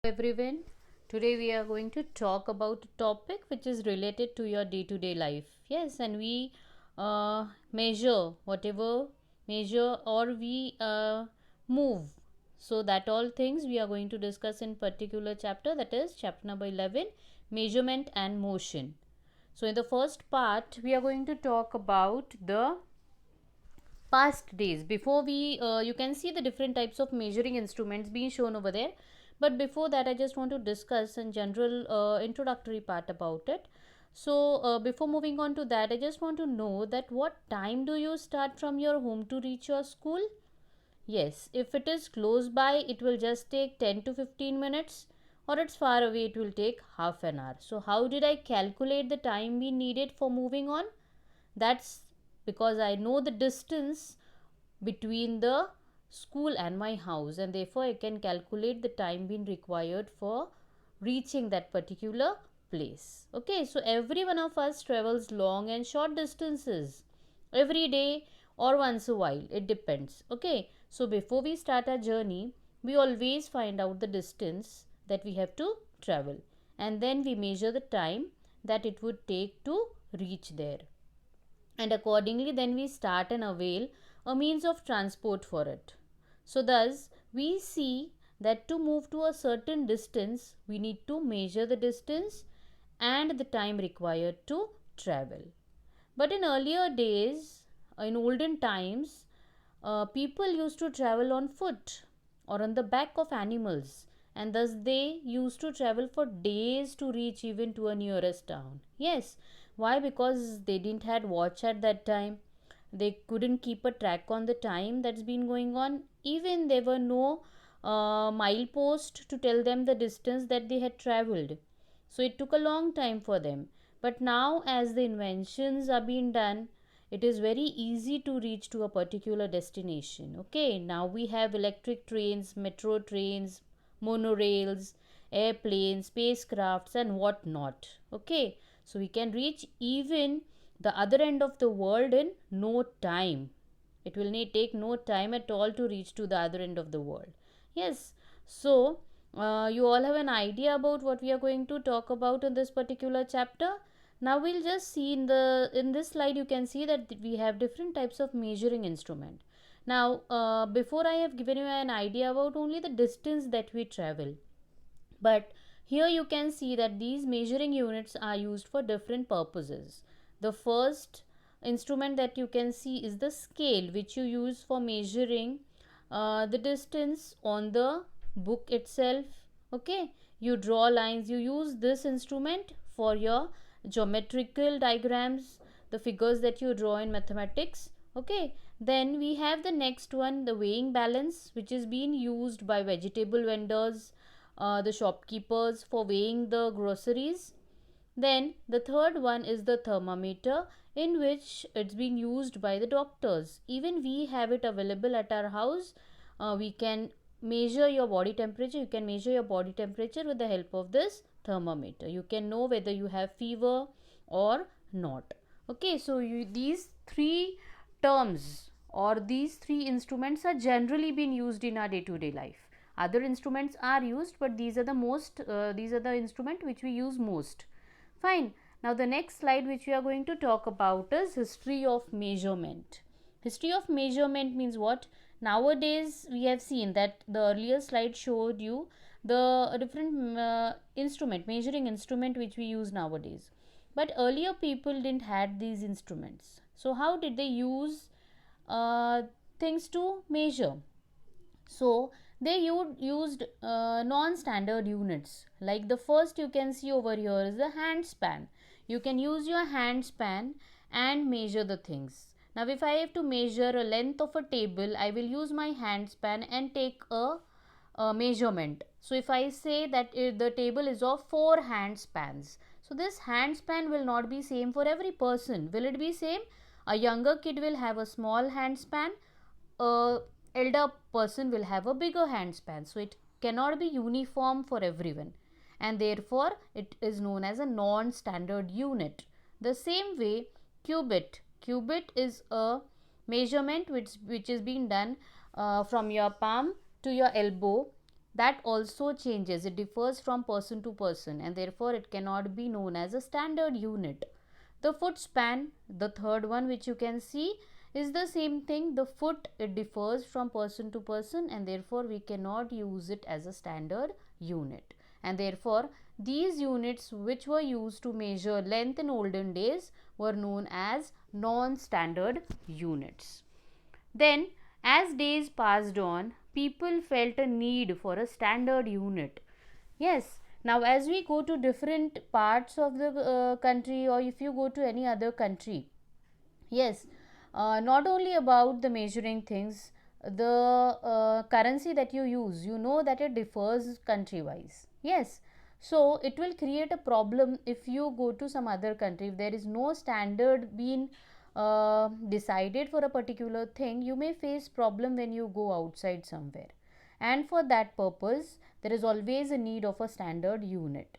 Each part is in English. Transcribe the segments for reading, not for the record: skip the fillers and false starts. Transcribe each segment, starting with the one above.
Everyone, today we are going to talk about a topic which is related to your day-to-day life. Yes, and we measure whatever measure or we move. So that all things we are going to discuss in particular chapter, that is chapter number 11, measurement and motion. So in the first part we are going to talk about the past days. Before we you can see the different types of measuring instruments being shown over there, but before that I just want to discuss a general introductory part about it. So before moving on to that, I just want to know that what time do you start from your home to reach your school? Yes, if it is close by it will just take 10 to 15 minutes, or it's far away it will take half an hour. So how did I calculate the time we needed for moving on? That's because I know the distance between the school and my house, and therefore I can calculate the time being required for reaching that particular place. Okay, so every one of us travels long and short distances every day or once a while, it depends. Okay, so before we start our journey, we always find out the distance that we have to travel, and then we measure the time that it would take to reach there, and accordingly then we start and avail a means of transport for it. So thus we see that to move to a certain distance we need to measure the distance and the time required to travel. But in earlier days, in olden times, people used to travel on foot or on the back of animals, and thus they used to travel for days to reach even to a nearest town. Yes, why? Because they didn't had watch at that time. They couldn't keep a track on the time that's been going on. Even there were no milepost to tell them the distance that they had traveled. So it took a long time for them. But now, as the inventions are being done, it is very easy to reach to a particular destination. Okay, now we have electric trains, metro trains, monorails, airplanes, spacecrafts, and what not. Okay, so we can reach even the other end of the world in no time. It will take no time at all to reach to the other end of the world. Yes, so you all have an idea about what we are going to talk about in this particular chapter. Now we'll just see in this slide you can see that we have different types of measuring instrument. Now before I have given you an idea about only the distance that we travel, but here you can see that these measuring units are used for different purposes. The first instrument that you can see is the scale, which you use for measuring the distance on the book itself. Okay, you draw lines, you use this instrument for your geometrical diagrams, the figures that you draw in mathematics. Okay, then we have the next one, the weighing balance, which is being used by vegetable vendors, the shopkeepers for weighing the groceries. Then the third one is the thermometer, in which it's being used by the doctors. Even we have it available at our house. We can measure your body temperature. You can measure your body temperature with the help of this thermometer. You can know whether you have fever or not. Okay, so these three terms or these three instruments are generally being used in our day-to-day life. Other instruments are used, but these are the instrument which we use most. Fine. Now the next slide which we are going to talk about is history of measurement. History of measurement means what? Nowadays we have seen that the earlier slide showed you the different measuring instrument which we use nowadays. But earlier people didn't had these instruments. So how did they use things to measure? So they used non-standard units. Like the first you can see over here is the hand span. You can use your hand span and measure the things. Now if I have to measure a length of a table, I will use my hand span and take a measurement. So if I say that the table is of 4 hand spans, so this hand span will not be same for every person. Will it be same? A younger kid will have a small hand span, a elder person will have a bigger hand span. So it cannot be uniform for everyone, and therefore it is known as a non-standard unit. The same way, cubit is a measurement which is being done from your palm to your elbow that also changes. It differs from person to person, and therefore it cannot be known as a standard unit. The foot span, the third one which you can see, is the same thing. The foot, it differs from person to person, and therefore we cannot use it as a standard unit. And therefore these units which were used to measure length in olden days were known as non-standard units. Then, as days passed on, people felt a need for a standard unit. Yes, now as we go to different parts of the country, or if you go to any other country, yes, not only about the measuring things, the currency that you use, you know that it differs country wise. Yes, so it will create a problem if you go to some other country. If there is no standard being decided for a particular thing, you may face problem when you go outside somewhere, and for that purpose there is always a need of a standard unit.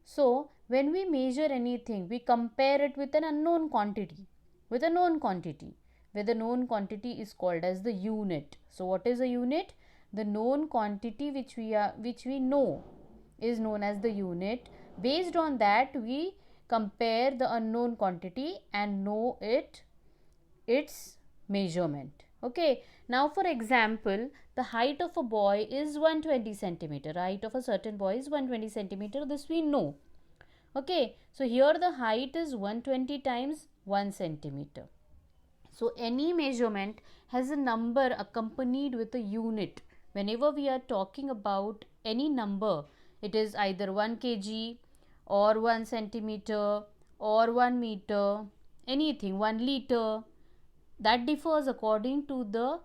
So when we measure anything, we compare it with an unknown quantity, with a known quantity, where the known quantity is called as the unit. So what is a unit? The known quantity which we know is known as the unit. Based on that, we compare the unknown quantity and know its measurement. Okay, now for example, the height of a boy is 120 centimeter. Height of a certain boy is 120 centimeter. This we know. Okay, so here the height is 120 times 1 centimeter. So any measurement has a number accompanied with a unit. Whenever we are talking about any number, it is either 1 kg or 1 centimeter or 1 meter, anything, 1 liter, that differs according to the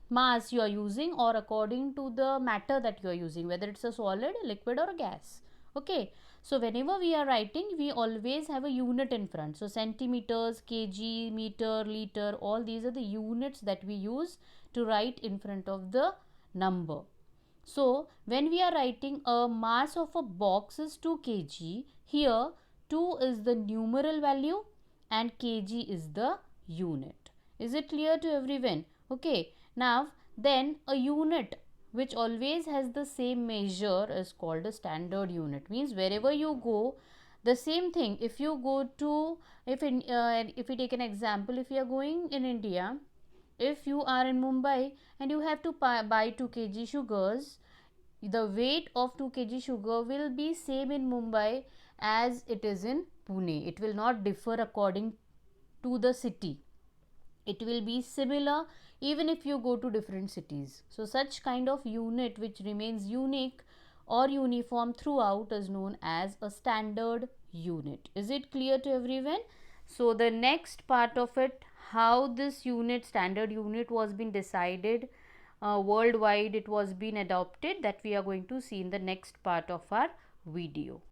mass you are using, or according to the matter that you are using, whether it's a solid, liquid or a gas. Okay, so whenever we are writing, we always have a unit in front. So centimeters, kg, meter, liter, all these are the units that we use to write in front of the number. So when we are writing a mass of a box is 2 kg, here 2 is the numeral value and kg is the unit. Is it clear to everyone? Okay, now then a unit which always has the same measure is called a standard unit. Means wherever you go, the same thing. If you go to, if we take an example, if you are going in India, if you are in Mumbai and you have to buy 2 kg sugars, the weight of 2 kg sugar will be same in Mumbai as it is in Pune. It will not differ according to the city. It will be similar even if you go to different cities. So such kind of unit which remains unique or uniform throughout is known as a standard unit. Is it clear to everyone? So the next part of it, how this unit, standard unit, was been decided worldwide, it was been adopted, that we are going to see in the next part of our video.